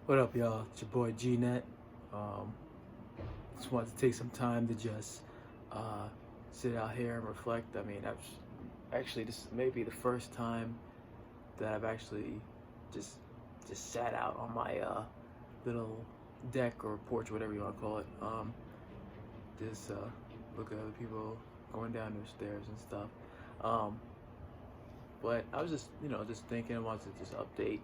What up, y'all? It's your boy G-Net. Um, just wanted to take some time to just uh, sit out here and reflect. I mean, this may be the first time that I've actually just sat out on my little deck or porch, whatever you want to call it. Just look at other people going down their stairs and stuff. Um, but I was just, just thinking. I wanted to just update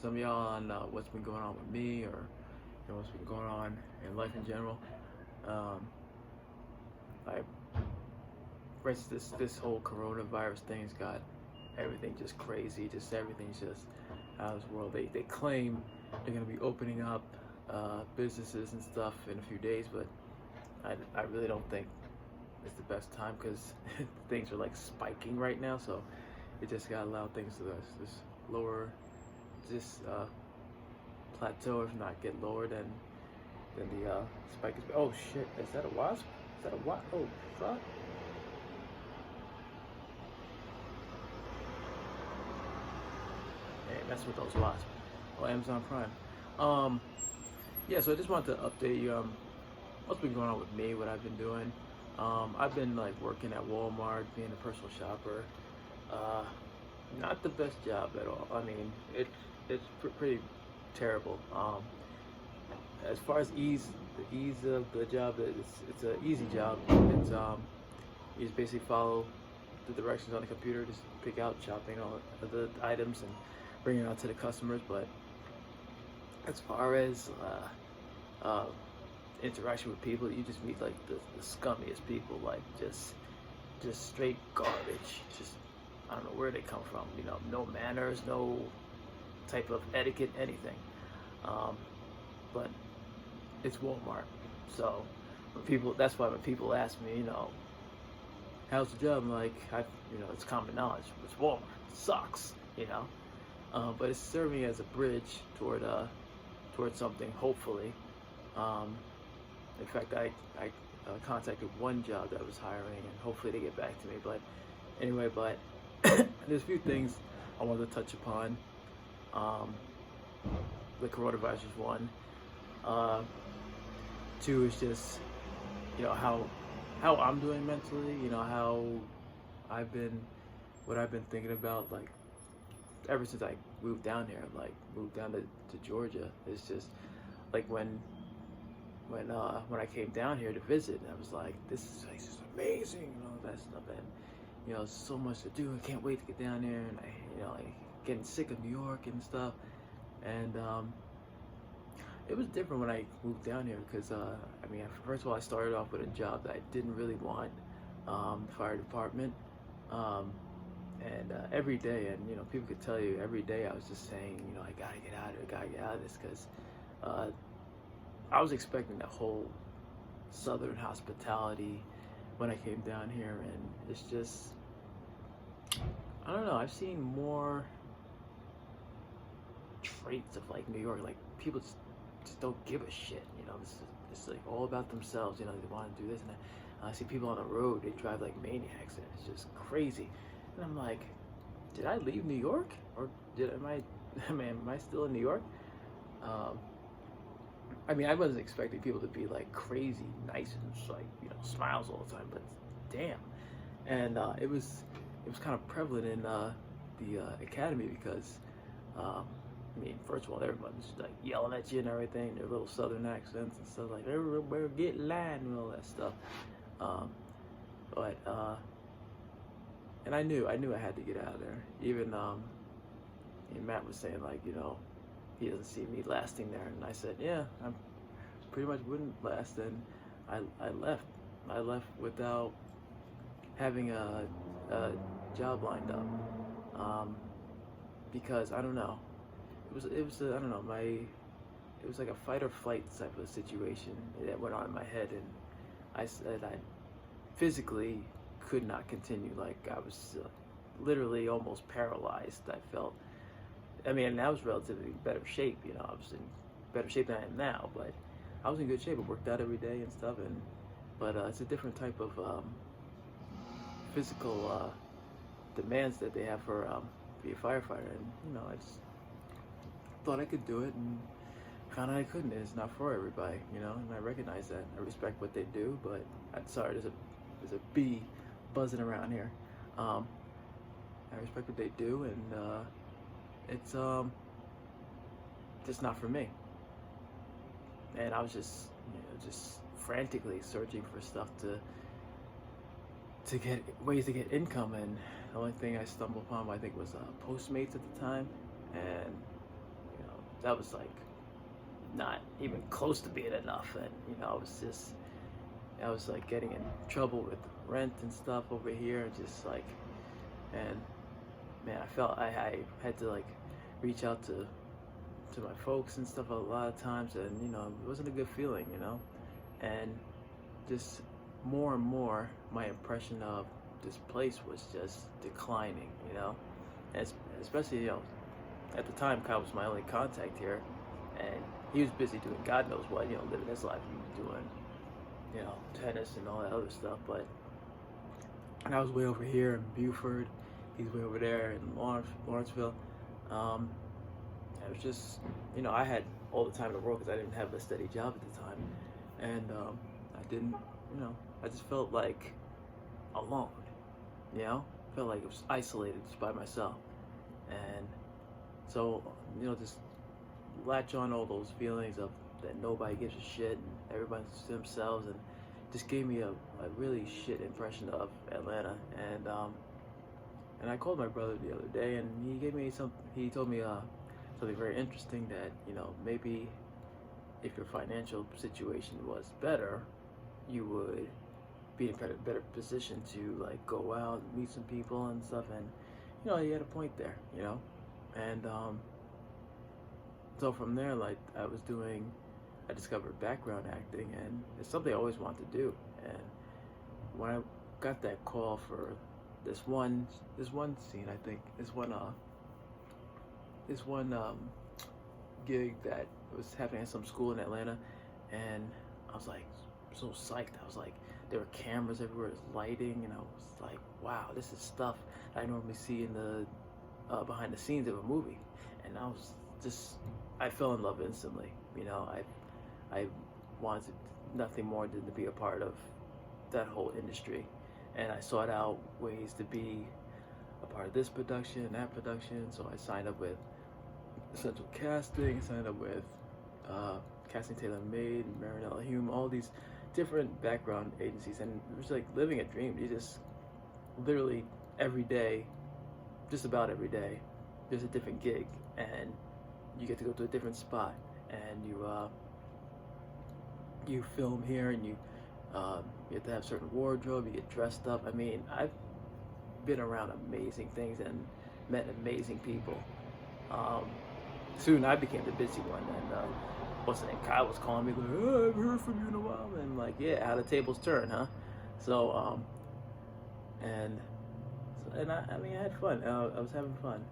some of y'all on what's been going on with me, or what's been going on in life in general. Um, I, for instance, this whole coronavirus thing's got everything just crazy. Just everything's just out of this world. They claim they're gonna be opening up businesses and stuff in a few days, but I really don't think it's the best time because things are like spiking right now. So it just gotta allow things to just lower, just plateau, if not get lower than the spike is. Oh shit! Is that a wasp? Is that a wasp? Oh fuck! Hey, mess with those wasps. Oh, Amazon Prime. Yeah. So I just wanted to update you. What's been going on with me? What I've been doing. I've been like working at Walmart, being a personal shopper. Uh, Not the best job at all. I mean, it's pretty terrible. As far as the ease of the job, it's an easy job. You just basically follow the directions on the computer, just pick out, shopping all of the items and bring it out to the customers. But as far as uh, interaction with people, you just meet like the scummiest people, like just straight garbage. Just I don't know where they come from. No manners, no type of etiquette, anything. Um, but it's Walmart, so that's why when people ask me, how's the job, I'm like, it's common knowledge. It's Walmart. It sucks. But it's serving as a bridge toward something, hopefully. Um, in fact, I contacted one job that was hiring, and hopefully they get back to me. But anyway, there's a few things I wanted to touch upon. The coronavirus is one. Two is just how I'm doing mentally. How I've been, what I've been thinking about, like ever since I moved down here, like moved down to Georgia. It's just like when I came down here to visit, I was like, this place is amazing and all that stuff, and so much to do. I can't wait to get down there, and like getting sick of New York and stuff. And it was different when I moved down here because first of all, I started off with a job that I didn't really want, the fire department, and every day, and people could tell you every day I was just saying, I gotta get out of it, gotta get out of this, because I was expecting the whole Southern hospitality when I came down here, and it's just, I don't know, I've seen more traits of like New York, like people just don't give a shit, it's like all about themselves, they want to do this and that. I see people on the road, they drive like maniacs, and it's just crazy, and I'm like, did I leave New York, or am I still in New York? I wasn't expecting people to be like crazy nice and just like smiles all the time, but damn. And it was kind of prevalent in the academy because first of all, everyone's like yelling at you and everything, their little southern accents and stuff, like everywhere get line and all that stuff. But and I knew I had to get out of there. Even Matt was saying, like, he doesn't see me lasting there, and I said, yeah, I pretty much wouldn't last. And I left. I left without having a job lined up, because I don't know. It was I don't know, it was like a fight or flight type of situation that went on in my head, and I said I physically could not continue. Like I was literally almost paralyzed. I felt. I was relatively in better shape. I was in better shape than I am now, but I was in good shape. I worked out every day and stuff, but it's a different type of physical demands that they have for be a firefighter, and I just thought I could do it, and kind of I couldn't. It's not for everybody, you know, and I recognize that. I respect what they do, but I'm sorry, there's a bee buzzing around here. Um, I respect what they do, and it's just not for me. And I was just, just frantically searching for stuff to get ways to get income, and the only thing I stumbled upon, I think, was Postmates at the time, and that was like not even close to being enough. And I was like getting in trouble with rent and stuff over here, just like, and man, I felt I had to like reach out to my folks and stuff a lot of times, and it wasn't a good feeling, and just more and more my impression of this place was just declining, and especially at the time Kyle was my only contact here, and he was busy doing God knows what, living his life. He was doing tennis and all that other stuff, but and I was way over here in Buford, he's way over there in Lawrenceville. It was just, I had all the time in the world because I didn't have a steady job at the time, and I didn't, I just felt like alone, felt like it was isolated just by myself, and so just latch on all those feelings of that nobody gives a shit and everybody's to themselves, and just gave me a really shit impression of Atlanta. And I called my brother the other day, and he told me something very interesting, that maybe if your financial situation was better, you would be in a better position to like go out and meet some people and stuff. And he had a point there, and so from there, like, I discovered background acting, and it's something I always wanted to do. And when I got that call for this one scene, I think this one gig that was happening at some school in Atlanta, and I was like so psyched. I was like, there were cameras everywhere, there's lighting, and I was like, wow, this is stuff I normally see in the behind the scenes of a movie. And I fell in love instantly. I wanted nothing more than to be a part of that whole industry, and I sought out ways to be a part of this production, that production. So I signed up with Essential Casting, signed up with Casting Tailor Made, Marinella Hume, all these different background agencies, and it was like living a dream. You just literally every day, just about every day, there's a different gig, and you get to go to a different spot, and you film here, and you have to have certain wardrobe, you get dressed up. I mean, I've been around amazing things and met amazing people. Soon I became the busy one, and what's the name? Kyle was calling me like, oh, I haven't heard from you in a while, and I'm like, yeah, how the tables turn, huh? So and I mean, I had fun. I was having fun,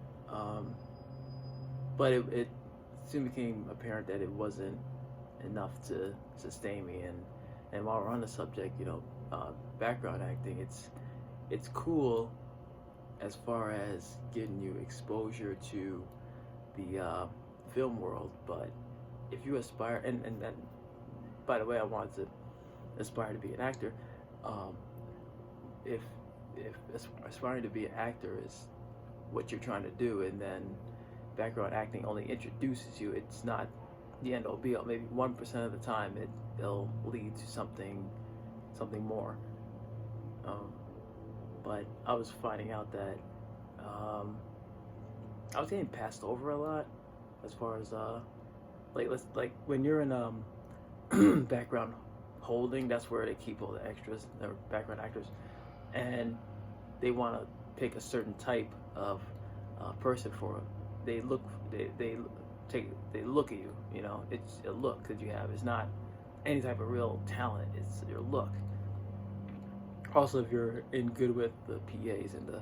but it soon became apparent that it wasn't enough to sustain me. And while we're on the subject, background acting, it's cool as far as getting you exposure to the film world, but if you aspire, and by the way, I wanted to aspire to be an actor. If aspiring to be an actor is what you're trying to do, and then background acting only introduces you, it's not the end all be all. Maybe 1% of the time it'll lead to something more. But I was finding out that I was getting passed over a lot, as far as like when you're in background holding, that's where they keep all the extras, the background actors, and they want to pick a certain type of person for it. They look at you, it's a look that you have. It's not any type of real talent, it's your look. Also, if you're in good with the PAs and the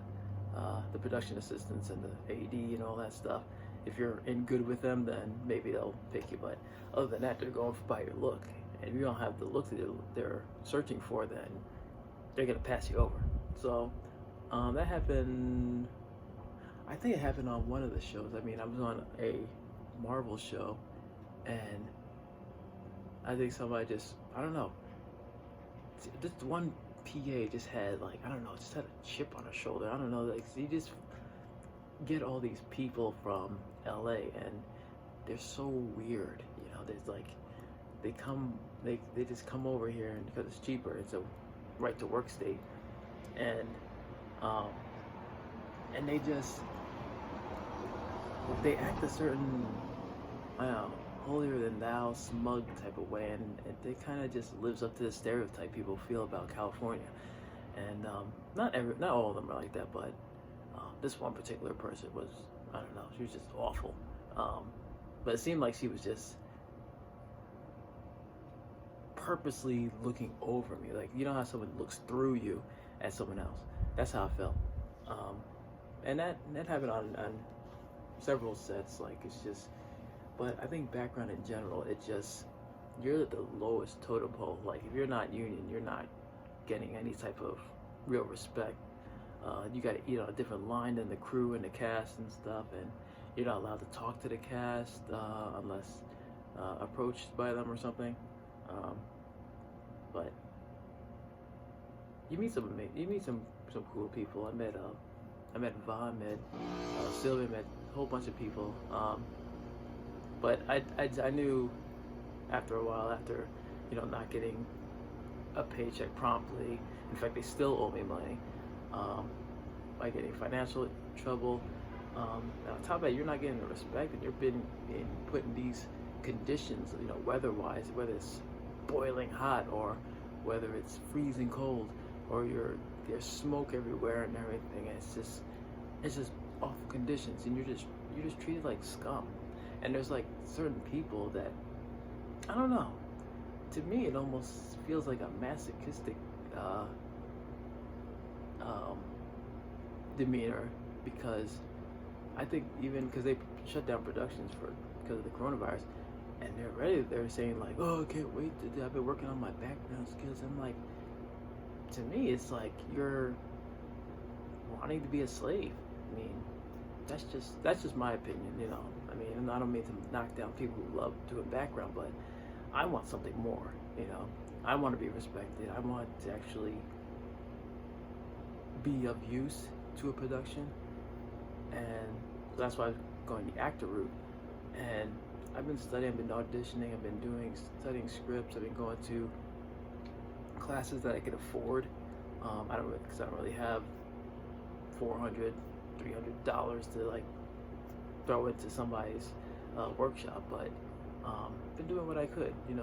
production assistants and the AD and all that stuff, if you're in good with them, then maybe they'll pick you. But other than that, they're going by your look. And if you don't have the look that they're searching for, then they're gonna pass you over. So that happened. I think it happened on one of the shows. I mean, I was on a Marvel show, And I think somebody just, I don't know, this one PA just had like, I don't know, just had a chip on her shoulder. I don't know, like you just get all these people from LA and they're so weird, you know. There's like they just come over here and because it's cheaper, it's a right to work state, and um and they act a certain, I don't know, holier than thou, smug type of way, and it kind of just lives up to the stereotype people feel about California. And not all of them are like that, but this one particular person was, I don't know, she was just awful. But it seemed like she was just purposely looking over me, like you know how someone looks through you at someone else. That's how I felt. Um, and that happened on several sets. Like it's just, but I think background in general, it just, you're at the lowest totem pole. Like if you're not union, you're not getting any type of real respect. You got to eat on a different line than the crew and the cast and stuff, and you're not allowed to talk to the cast unless approached by them or something. But you meet some cool people. I met Vaughn, met Sylvia, met a whole bunch of people. But I knew after a while, after not getting a paycheck promptly. In fact, they still owe me money by getting financial trouble. On top of that, you're not getting the respect, and you're being put in these conditions, weather-wise, whether it's boiling hot or whether it's freezing cold, or there's smoke everywhere and everything. And it's just awful conditions, and you're just treated like scum. And there's like certain people that, I don't know, to me it almost feels like a masochistic demeanor, because I think even because they shut down productions because of the coronavirus, and they're saying like, oh, I can't wait I've been working on my background skills. I'm like, to me it's like you're wanting to be a slave. I mean, that's just my opinion, I mean, and I don't mean to knock down people who love doing background, but I want something more, I want to be respected. I want to actually be of use to a production, and so that's why I'm going the actor route. And I've been studying, I've been auditioning, I've been studying scripts, I've been going to classes that I can afford. Because I don't really have $400, $300 to like throw into somebody's workshop, but been doing what I could, and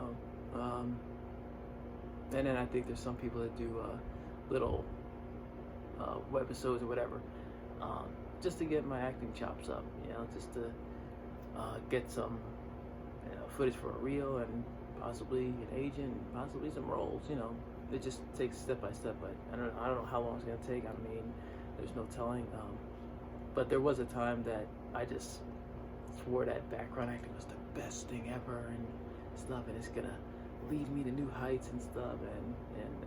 then I think there's some people that do little webisodes or whatever, just to get my acting chops up, just to get some footage for a reel and possibly an agent, possibly some roles. It just takes step by step. But I don't know how long it's gonna take. I mean, there's no telling. But there was a time that I just swore that background acting was the best thing ever and stuff, and it's gonna lead me to new heights and stuff. And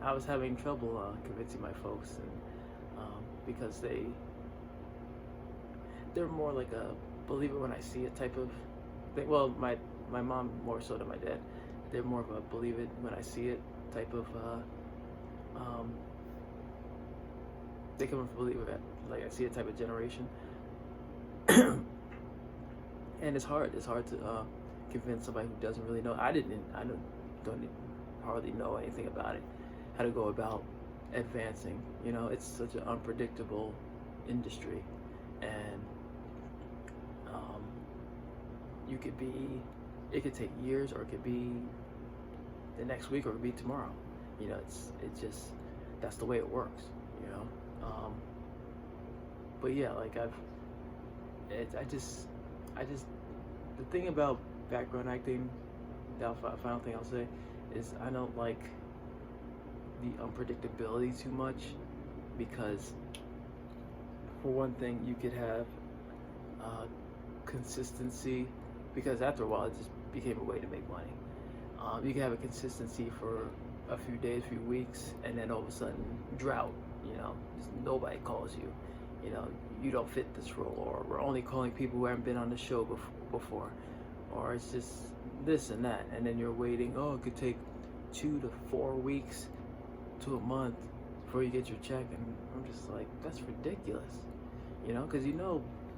I was having trouble convincing my folks, and because they're more like a believe it when I see it type of thing. Well, my mom more so than my dad. They're more of a believe it when I see it type of they come from believe it like I see it type of generation. And it's hard to convince somebody who doesn't really know. I don't hardly know anything about it, how to go about advancing. It's such an unpredictable industry, and it could take years, or it could be the next week, or it could be tomorrow. It's just, that's the way it works. But yeah, like I just the thing about background acting, the final thing I'll say is I don't like the unpredictability too much, because for one thing, you could have consistency, because after a while it just became a way to make money. You can have a consistency for a few days, few weeks, and then all of a sudden drought. Just nobody calls you. You don't fit this role, or we're only calling people who haven't been on the show before. or it's just this and that, and then you're waiting. Oh, it could take 2 to 4 weeks to a month before you get your check, and I'm just like, that's ridiculous, because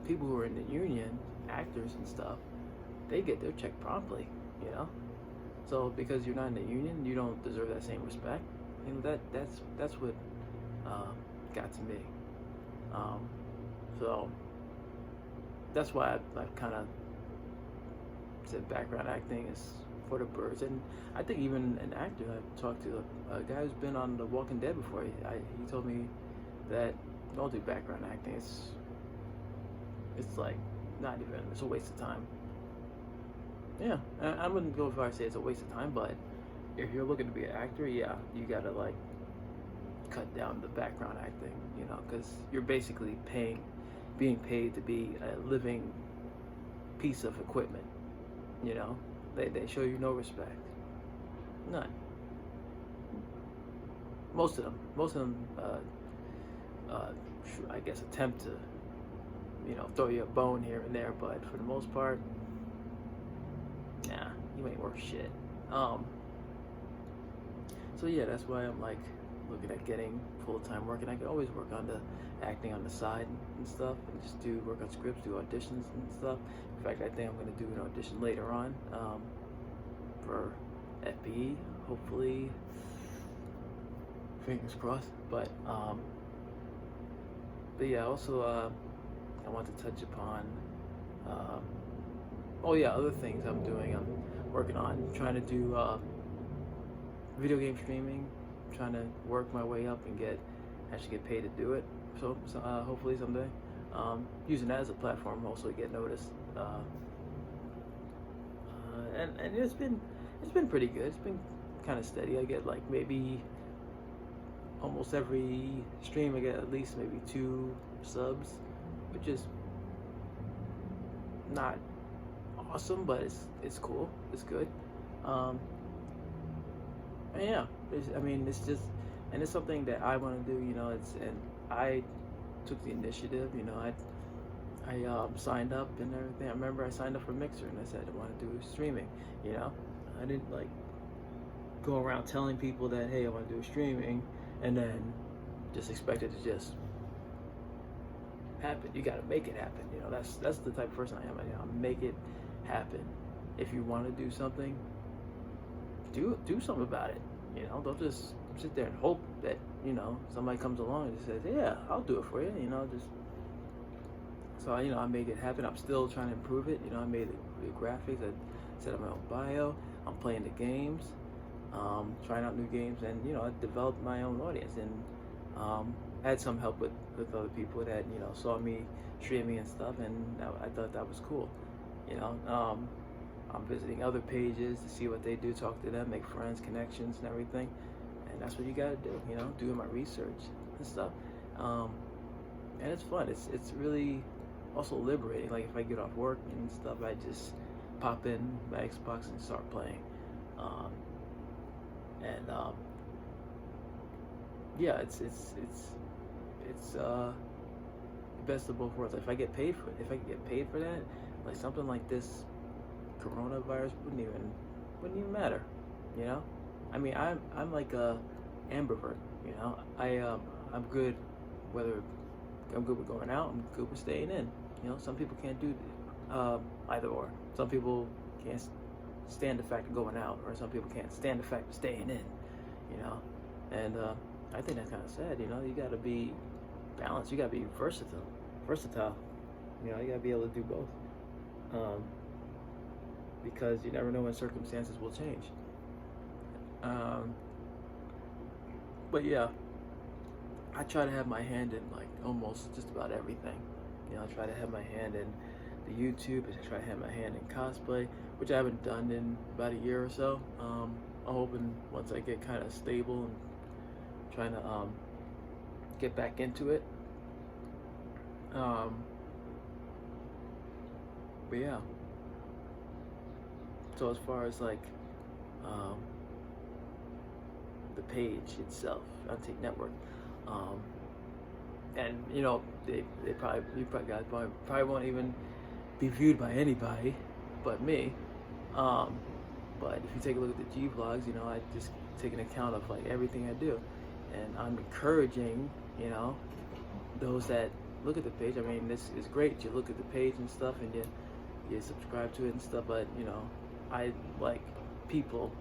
people who are in the union, actors and stuff, they get their check promptly, you know. So because you're not in the union, you don't deserve that same respect. That's what got to me. So that's why I kind of said background acting is for the birds. And I think even an actor, I talked to a guy who's been on The Walking Dead before. He told me that don't do background acting. It's like not even. It's a waste of time. Yeah, I wouldn't go as far as say it's a waste of time, but if you're looking to be an actor, yeah, you gotta like cut down the background acting, because you're basically being paid to be a living piece of equipment. They show you no respect, none. Most of them, I guess, attempt to, throw you a bone here and there, but for the most part, nah, you ain't worth shit. So yeah, that's why I'm like looking at getting full-time work, and I can always work on the acting on the side and stuff, and just work on scripts, do auditions and stuff. In fact, I think I'm gonna do an audition later on for FBE, hopefully, fingers crossed. But yeah, also I want to touch upon other things I'm doing. I'm working on trying to do video game streaming, trying to work my way up and actually get paid to do it. So hopefully someday, using that as a platform also to get noticed. And it's been pretty good. It's been kind of steady. I get like maybe almost every stream I get at least maybe 2 subs, which is not awesome, but it's cool. It's good. And yeah, it's just, and it's something that I want to do. And I took the initiative. I signed up and everything. I remember I signed up for Mixer and I said I want to do streaming. I didn't like go around telling people that, hey, I want to do streaming, and then just expect it to just happen. You got to make it happen. That's the type of person I am. I make it happen. If you want to do something, do something about it. Don't just sit there and hope that somebody comes along and just says, yeah, I'll do it for you. So I make it happen. I'm still trying to improve it. I made the graphics. I set up my own bio. I'm playing the games, trying out new games, and I developed my own audience, and I had some help with other people that saw me streaming and stuff, and I thought that was cool. I'm visiting other pages to see what they do, talk to them, make friends, connections, and everything. And that's what you gotta do, doing my research and stuff. And it's fun. It's really also liberating. Like if I get off work and stuff, I just pop in my Xbox and start playing. Yeah, it's the best of both worlds. If I get paid for that, like something like this coronavirus wouldn't even matter. I'm like a ambivert. I'm good with going out. I'm good with staying in. Some people can't do either or. Some people can't stand the fact of going out, or some people can't stand the fact of staying in. And I think that's kind of sad. You got to be balanced. You got to be versatile. You got to be able to do both. Because you never know when circumstances will change. But yeah, I try to have my hand in like almost just about everything. I try to have my hand in the YouTube, I try to have my hand in cosplay, which I haven't done in about a year or so. I'm hoping once I get kind of stable and trying to get back into it. But yeah. So as far as like the page itself, Untake Network, and you probably guys probably won't even be viewed by anybody, but me. Um, but if you take a look at the G vlogs, you know, I just take an account of like everything I do, and I'm encouraging, you know, those that look at the page. I mean, this is great. You look at the page and stuff, and you subscribe to it and stuff. But you know, I like people,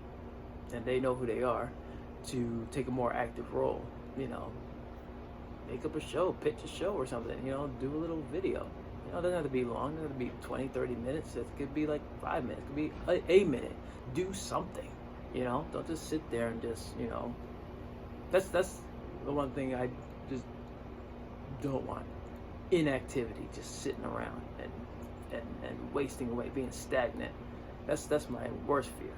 and they know who they are, to take a more active role. You know, make up a show, pitch a show or something. You know, do a little video. You know, it doesn't have to be long. It doesn't have to be 20, 30 minutes. It could be like 5 minutes. It could be a minute. Do something. You know, don't just sit there and just, you know. That's the one thing I just don't want. Inactivity, just sitting around and wasting away, being stagnant. That's my worst fear.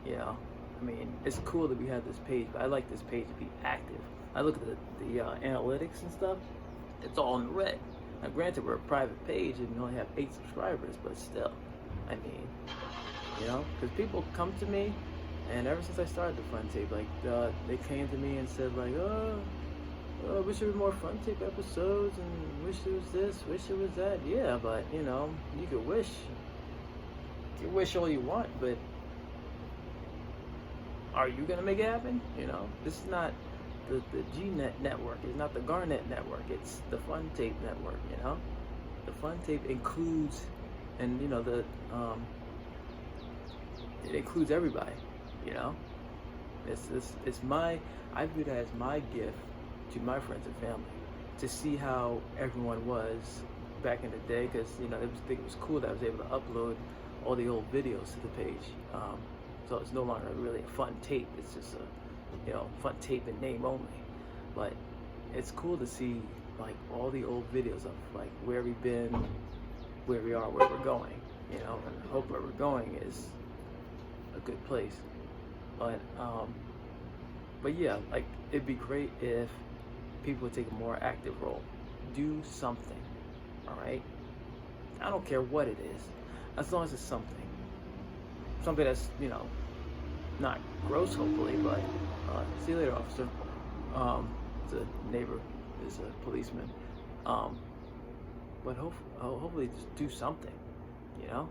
You know, I mean, it's cool that we have this page, but I like this page to be active. I look at the analytics and stuff. It's all in the red. Now, granted, we're a private page and we only have 8 subscribers, but still, I mean, you know, because people come to me, and ever since I started the Fun Tape, like, they came to me and said, like, wish there was more Fun Tape episodes, and wish there was this, wish there was that. Yeah, but, you know, you can wish all you want, but are you going to make it happen? You know, this is not the GNet network. It's not the Garnet network. It's the Fun Tape network, you know? The Fun Tape includes, and, you know, it includes everybody, you know? I view that as my gift to my friends and family, to see how everyone was back in the day, because, you know, it was cool that I was able to upload all the old videos to the page. So it's no longer really a Fun Tape. It's just a, you know, Fun Tape in name only. But it's cool to see like all the old videos of like where we've been, where we are, where we're going, you know, and I hope where we're going is a good place. But yeah, like, it'd be great if people would take a more active role. Do something, all right? I don't care what it is, as long as it's something. Something that's, you know, not gross, hopefully, but see you later, officer. It's a neighbor, is a policeman. But hopefully just do something, you know?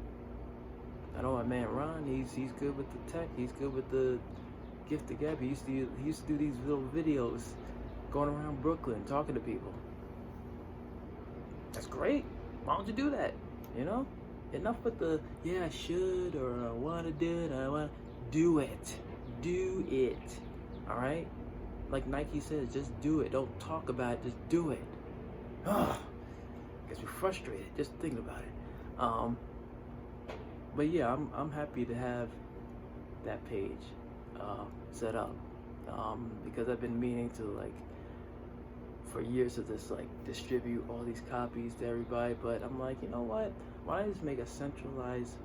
I know my man Ron, he's good with the tech, he's good with the gift to gab. He used to do these little videos going around Brooklyn talking to people. That's great. Why don't you do that? You know? Enough with the, yeah, I should, or I want to do it, I want to. Do it. Do it. Alright? Like Nike says, just do it. Don't talk about it, just do it. Gets me frustrated just thinking about it. But yeah, I'm happy to have that page set up. Because I've been meaning to, like, for years to just like distribute all these copies to everybody, but I'm like, you know what? Why don't I just make a centralized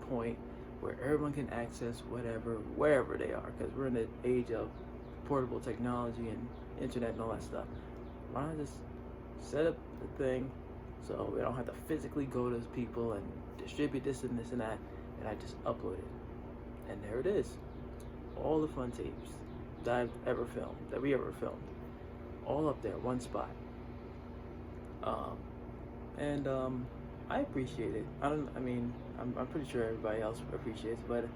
point where everyone can access whatever, wherever they are, because we're in the age of portable technology and internet and all that stuff. Why don't I just set up the thing so we don't have to physically go to people and distribute this and this and that, and I just upload it. And there it is. All the Fun Tapes that we ever filmed. All up there, one spot. I appreciate it. I'm pretty sure everybody else appreciates, but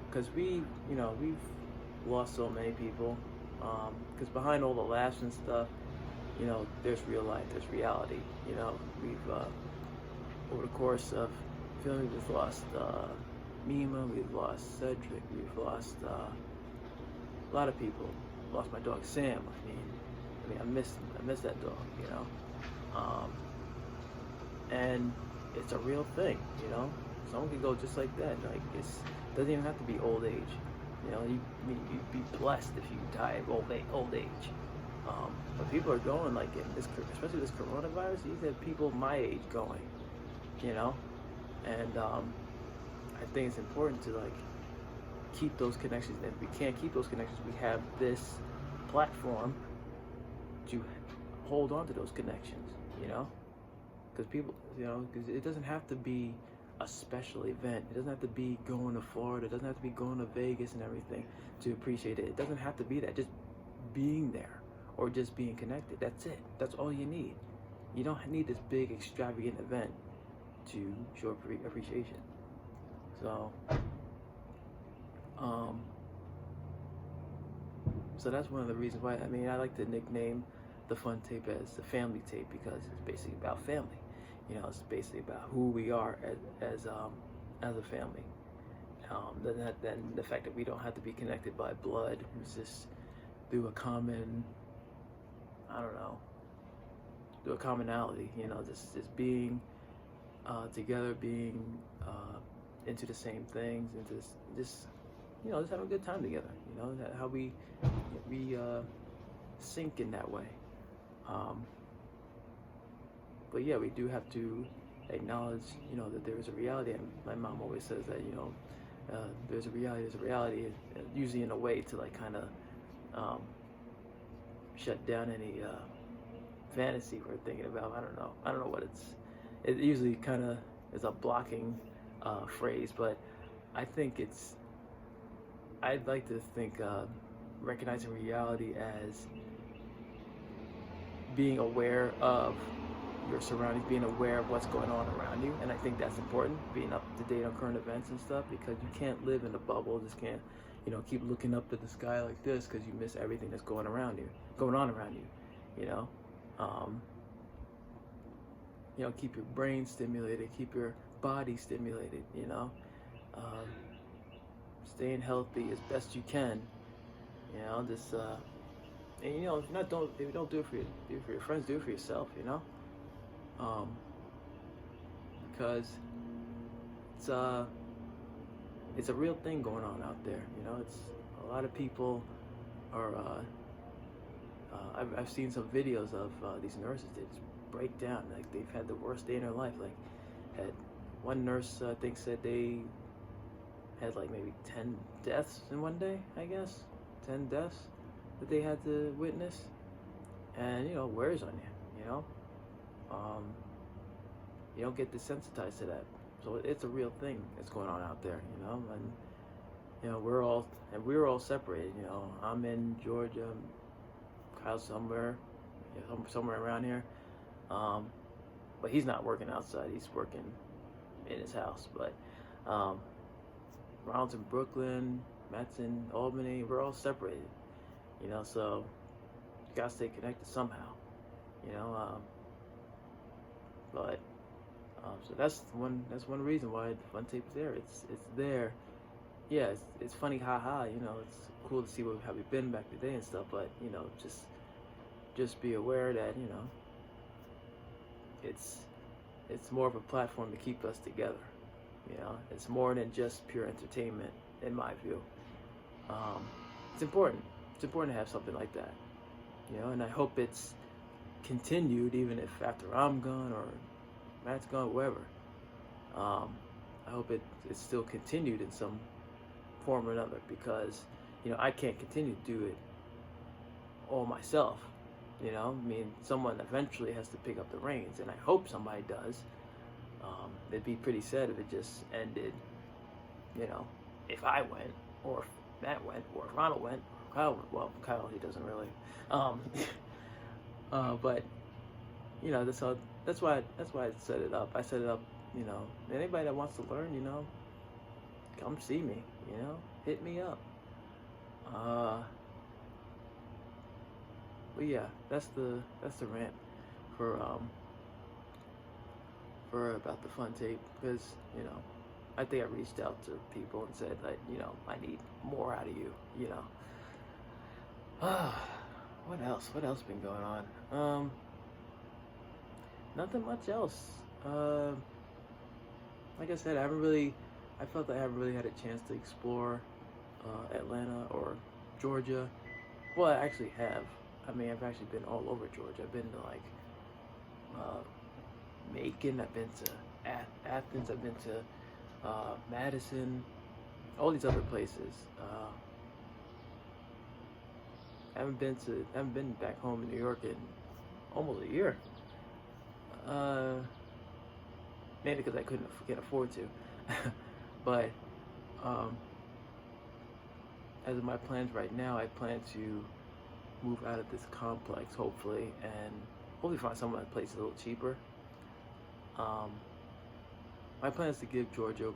because we've lost so many people. Because behind all the laughs and stuff, you know, there's real life, there's reality. You know, we've over the course of filming, we've lost Mima, we've lost Cedric, we've lost a lot of people. Lost my dog Sam. I mean, I miss that dog, you know. And it's a real thing, you know. Someone could go just like that. Like, it doesn't even have to be old age. You know, you'd be blessed if you die of old age. But people are going, like, in this, especially this coronavirus. You have people my age going, you know. And I think it's important to, like, keep those connections. And if we can't keep those connections, we have this platform to hold on to those connections, you know? Because people, you know, because it doesn't have to be a special event. It doesn't have to be going to Florida. It doesn't have to be going to Vegas and everything to appreciate it. It doesn't have to be that. Just being there or just being connected. That's it. That's all you need. You don't need this big extravagant event to show appreciation. So, um, so that's one of the reasons why. I mean, I like to nickname the fun tape as the family tape because it's basically about family. You know, it's basically about who we are as a family. Then the fact that we don't have to be connected by blood, it's just through a common, I don't know, through a commonality. You know, just being together, being into the same things, and just you know, just having a good time together. You know, how we sync in that way. But yeah, we do have to acknowledge, you know, that there is a reality. And my mom always says that, you know, there's a reality, usually in a way to like kind of shut down any fantasy we're thinking about. I don't know what it usually kind of is a blocking phrase, but I'd like to think recognizing reality as being aware of your surroundings, being aware of what's going on around you, and I think that's important, being up to date on current events and stuff, because you can't live in a bubble, just can't, you know, keep looking up at the sky like this because you miss everything that's going on around you, you know. You know, keep your brain stimulated, keep your body stimulated, you know. Staying healthy as best you can, you know, just and you know, if you don't do it for your friends, do it for yourself, you know. Because it's a real thing going on out there, you know. It's a lot of people are I've seen some videos of these nurses. They just break down, like they've had the worst day in their life. Like, had one nurse I think said they had like maybe 10 deaths in one day, I guess. 10 deaths that they had to witness. And, you know, wears on you, you know? You don't get desensitized to that. So it's a real thing that's going on out there, you know? And, you know, we're all separated, you know? I'm in Georgia, Kyle's somewhere around here. But he's not working outside, he's working in his house. But, Ronald's in Brooklyn, Matt's in Albany, we're all separated, you know, so you gotta stay connected somehow, you know. So that's one reason why the fun tape is there. It's there. Yeah, it's funny, haha, you know, it's cool to see how we've been back today and stuff, but you know, just be aware that, you know, it's more of a platform to keep us together. You know, it's more than just pure entertainment, in my view. It's important. It's important to have something like that. You know, and I hope it's continued, even if after I'm gone or Matt's gone, whoever. I hope it's still continued in some form or another, because, you know, I can't continue to do it all myself. You know, I mean, someone eventually has to pick up the reins, and I hope somebody does. It'd be pretty sad if it just ended, you know, if I went, or if Matt went, or if Ronald went, or Kyle went. Well, Kyle, he doesn't really. But, you know, that's why I set it up. I set it up, you know, anybody that wants to learn, you know, come see me, you know, hit me up. But yeah, that's the rant for about the fun tape, because, you know, I think I reached out to people and said that, you know, I need more out of you, you know. What else been going on? Nothing much else. Like I said, I felt I haven't really had a chance to explore Atlanta or Georgia. Well, I actually have. I mean, I've actually been all over Georgia. I've been to like Macon, I've been to Athens, I've been to Madison, all these other places. I haven't been back home in New York in almost a year. Mainly because I can't afford to. But as of my plans right now, I plan to move out of this complex, hopefully, and hopefully find some place a little cheaper. my plan is to give Georgia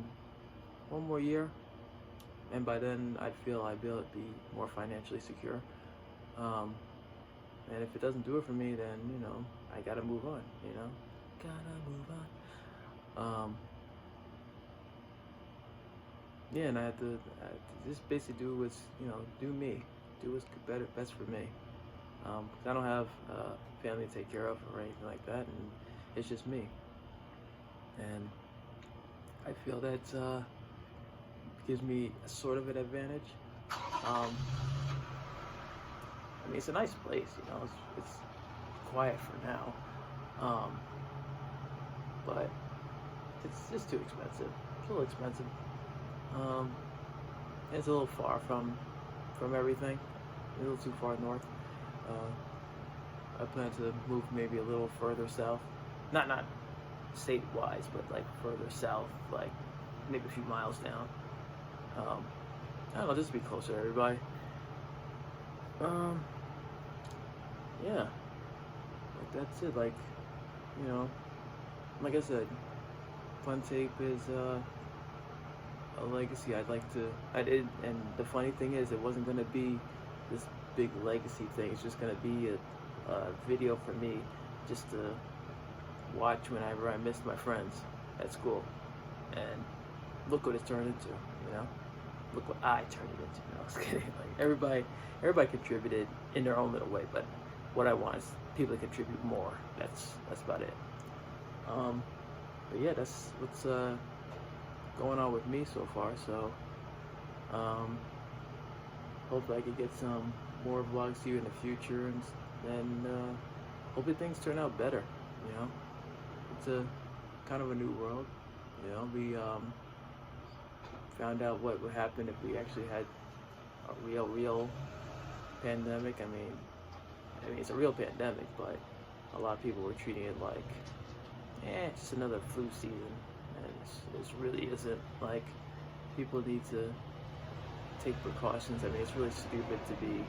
one more year, and by then I'd feel I'd be able to be more financially secure. Um, and if it doesn't do it for me, then I gotta move on. Gotta move on. Yeah, and I had to just basically do what's do me, do what's better, best for me. 'Cause I don't have family to take care of or anything like that, and it's just me. And I feel that gives me a sort of an advantage. Um, I mean, it's a nice place, it's quiet for now, um, but it's just too expensive. It's a little expensive. Um, it's a little far from everything. A little too far north. I plan to move maybe a little further south. Not state wise, but like further south, like maybe a few miles down. I don't know, just to be closer to everybody. Um, yeah, like that's it. Like, you know, like I said, Fun Tape is a legacy I'd like to. I did, and the funny thing is, it wasn't gonna be this big legacy thing. It's just gonna be a video for me, just to watch whenever I missed my friends at school, and look what it's turned into. You know, look what I turned it into. I was kidding. Like everybody contributed in their own little way, but what I want is people to contribute more. That's about it. But yeah, that's what's going on with me so far. So hopefully I could get some more vlogs to you in the future, and hopefully things turn out better. You know, it's a kind of a new world. You know, we found out what would happen if we actually had a real pandemic. I mean, it's a real pandemic, but a lot of people were treating it like, it's just another flu season, and it really isn't. Like, people need to take precautions. I mean, it's really stupid to be,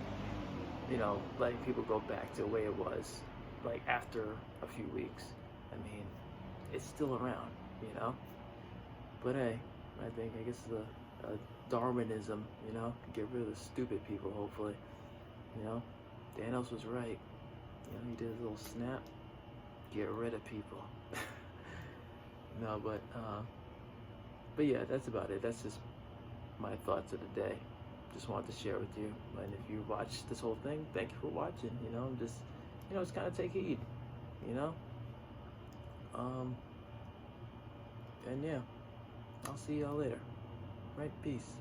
letting people go back to the way it was, like, after a few weeks. I mean, it's still around, But hey, I guess the Darwinism, get rid of the stupid people, hopefully. Thanos was right. He did a little snap, get rid of people. No, but yeah, that's about it. That's just my thoughts of the day. Just wanted to share with you. And if you watched this whole thing, thank you for watching. Just kind of take heed. And yeah, I'll see y'all later. Right, peace.